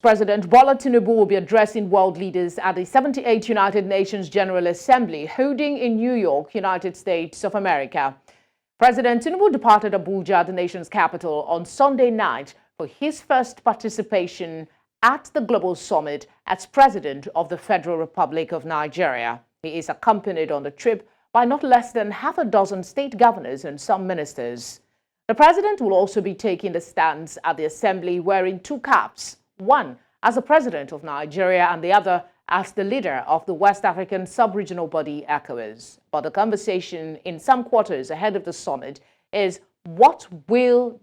President Bola Tinubu will be addressing world leaders at the 78th United Nations General Assembly holding in New York, United States of America. President Tinubu departed Abuja, the nation's capital, on Sunday night for his first participation at the Global Summit as President of the Federal Republic of Nigeria. He is accompanied on the trip by not less than half a dozen state governors and some ministers. The president will also be taking the stance at the assembly wearing two caps, one as the president of Nigeria and the other as the leader of the West African sub-regional body ECOWAS. But the conversation in some quarters ahead of the summit is, what will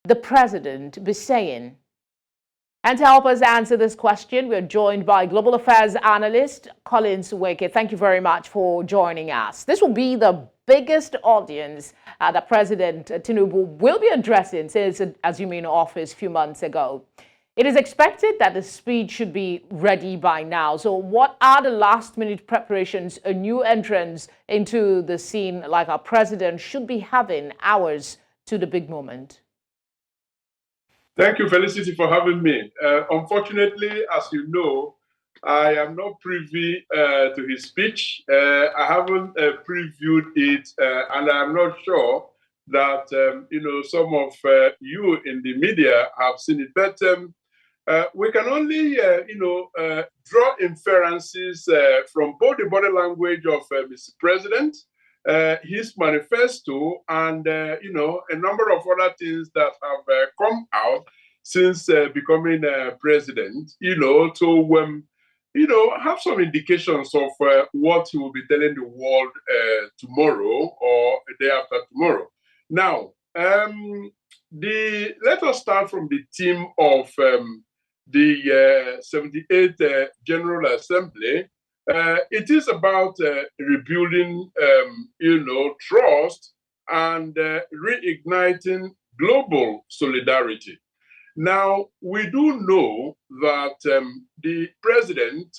the president be saying? And to help us answer this question, we're joined by Global Affairs Analyst Nweke. Thank you very much for joining us. This will be the biggest audience that President Tinubu will be addressing since assuming in office a few months ago. It is expected that the speech should be ready by now. So what are the last-minute preparations a new entrance into the scene like our president should be having hours to the big moment? Thank you, Felicity, for having me. Unfortunately, as you know, I am not privy to his speech. I haven't previewed it, and I'm not sure that some of you in the media have seen it. But we can only draw inferences from both the body language of Mr. President, his manifesto, and a number of other things that have come out since becoming president, to have some indications of what he will be telling the world tomorrow or the day after tomorrow. Now, let us start from the theme of the 78th General Assembly. It is about rebuilding, trust and reigniting global solidarity. Now, we do know that the president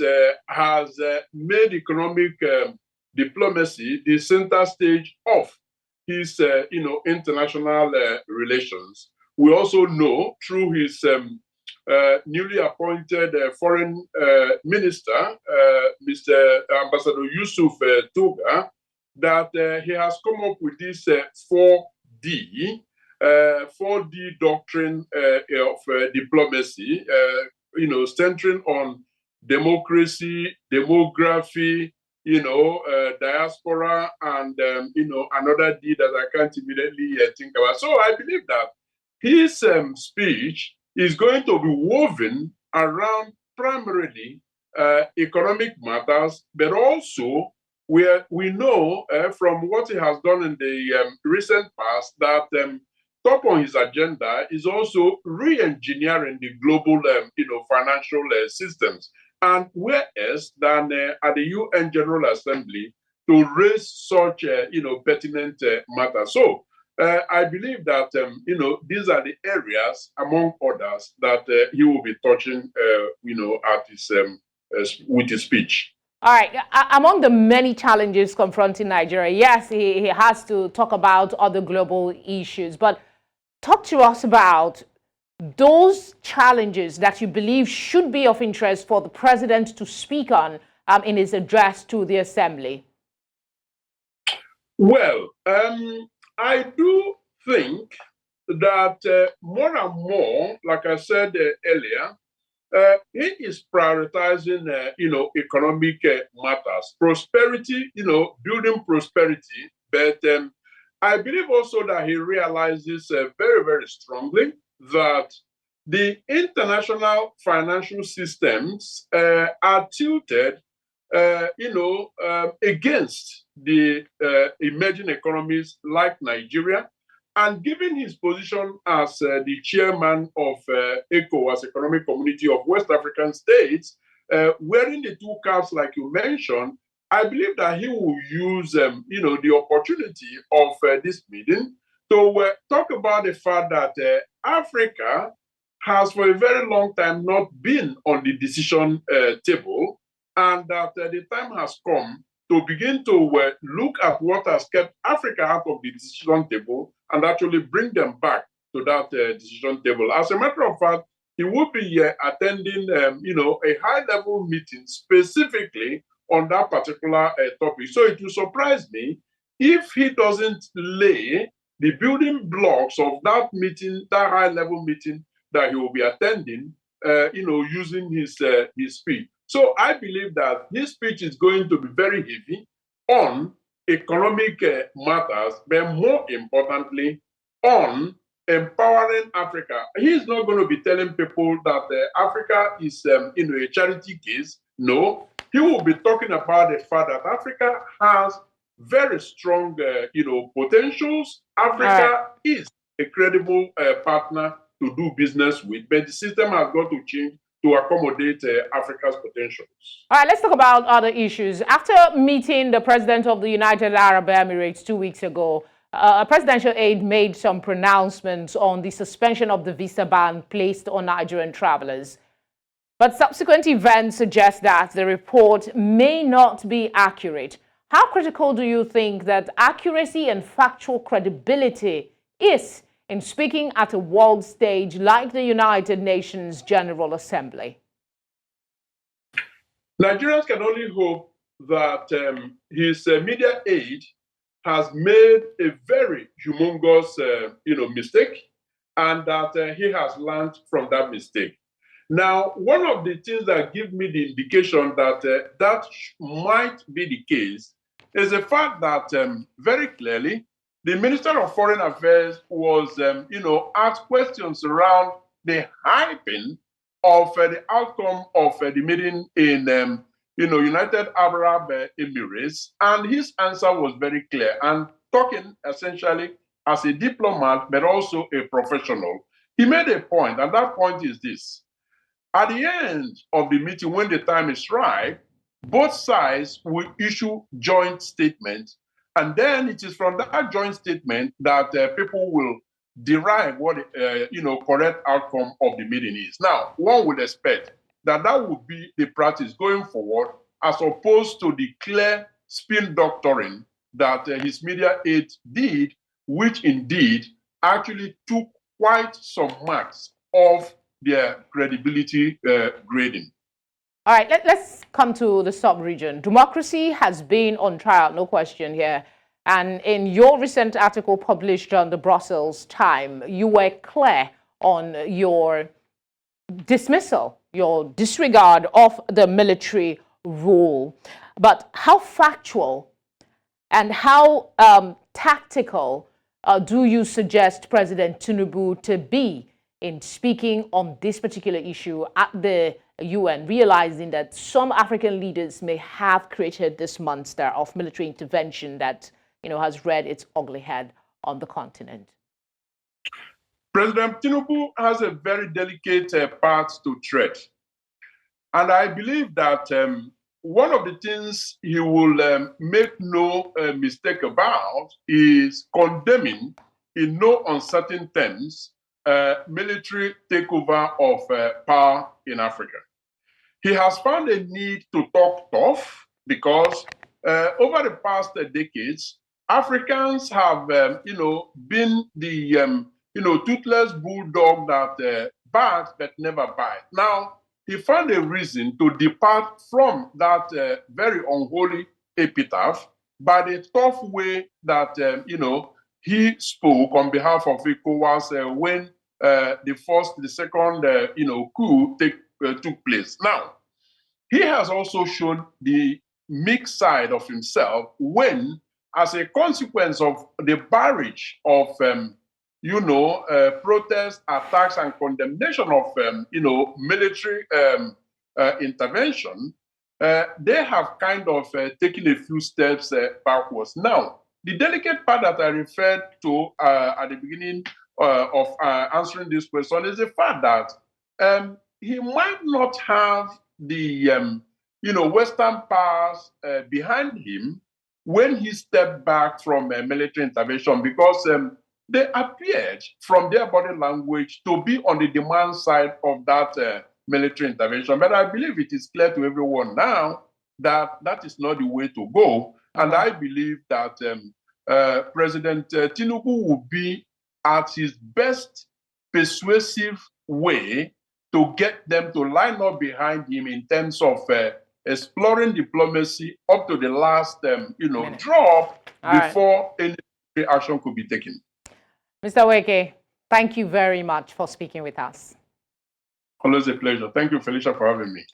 has made economic diplomacy the center stage of his, international relations. We also know through his newly appointed foreign minister, Mr. Ambassador Yusuf Toga, that he has come up with this 4D doctrine of diplomacy, centering on democracy, demography, diaspora, and another D that I can't immediately think about. So I believe that his speech is going to be woven around primarily economic matters, but also where we know from what he has done in the recent past that top on his agenda is also re-engineering the global financial systems. And where else than at the UN General Assembly to raise such pertinent matters. So I believe that these are the areas, among others, that he will be touching, at his with his speech. All right. Among the many challenges confronting Nigeria, yes, he has to talk about other global issues, but talk to us about those challenges that you believe should be of interest for the president to speak on in his address to the assembly. Well, I do think that more and more, like I said earlier, he is prioritizing, economic matters, prosperity, building prosperity. But I believe also that he realizes very, very strongly that the international financial systems are tilted, against the emerging economies like Nigeria. And given his position as the chairman of ECOWAS, Economic Community of West African States, wearing the two caps like you mentioned, I believe that he will use, the opportunity of this meeting to talk about the fact that Africa has for a very long time not been on the decision table, and that the time has come to begin to look at what has kept Africa out of the decision table and actually bring them back to that decision table. As a matter of fact, he will be attending, a high-level meeting specifically on that particular topic. So it will surprise me if he doesn't lay the building blocks of that meeting, that high-level meeting that he will be attending, using his speech. So I believe that his speech is going to be very heavy on economic matters, but more importantly, on empowering Africa. He's not going to be telling people that Africa is, a charity case. No, he will be talking about the fact that Africa has very strong, potentials. Africa is a credible partner to do business with, but the system has got to change to accommodate Africa's potentials. All right, let's talk about other issues. After meeting the president of the United Arab Emirates 2 weeks ago, a presidential aide made some pronouncements on the suspension of the visa ban placed on Nigerian travelers. But subsequent events suggest that the report may not be accurate. How critical do you think that accuracy and factual credibility is in speaking at a world stage like the United Nations General Assembly? Nigerians can only hope that his media aide has made a very humongous, mistake, and that he has learned from that mistake. Now, one of the things that give me the indication that that might be the case is the fact that very clearly the Minister of Foreign Affairs was, asked questions around the hyping of the outcome of the meeting in, United Arab Emirates, and his answer was very clear and talking essentially as a diplomat, but also a professional. He made a point, and that point is this. At the end of the meeting, when the time is right, both sides will issue joint statements, and then it is from that joint statement that people will derive what correct outcome of the meeting is. Now, one would expect that that would be the practice going forward, as opposed to the clear spin doctoring that his media aide did, which indeed actually took quite some marks off their credibility grading. All right, let's come to the sub-region. Democracy has been on trial, no question here. And in your recent article published on the Brussels Time, you were clear on your dismissal, your disregard of the military rule. But how factual and how tactical do you suggest President Tinubu to be in speaking on this particular issue at the UN, realizing that some African leaders may have created this monster of military intervention that, has reared its ugly head on the continent? President Tinubu has a very delicate path to tread. And I believe that one of the things he will make no mistake about is condemning in no uncertain terms military takeover of power in Africa. He has found a need to talk tough because over the past decades, Africans have, been the, toothless bulldog that barks but never bites. Now, he found a reason to depart from that very unholy epitaph by the tough way that, he spoke on behalf of ECOWAS when the second, coup took place. Now, he has also shown the mixed side of himself when, as a consequence of the barrage of, protests, attacks, and condemnation of, military intervention, they have kind of taken a few steps backwards. Now, the delicate part that I referred to at the beginning of answering this question is the fact that he might not have the, Western powers behind him when he stepped back from military intervention, because they appeared from their body language to be on the demand side of that military intervention. But I believe it is clear to everyone now that that is not the way to go. And I believe that President Tinubu will be at his best persuasive way to get them to line up behind him in terms of exploring diplomacy up to the last, drop before any action could be taken. Mr. Nweke, thank you very much for speaking with us. Always a pleasure. Thank you, Felicia, for having me.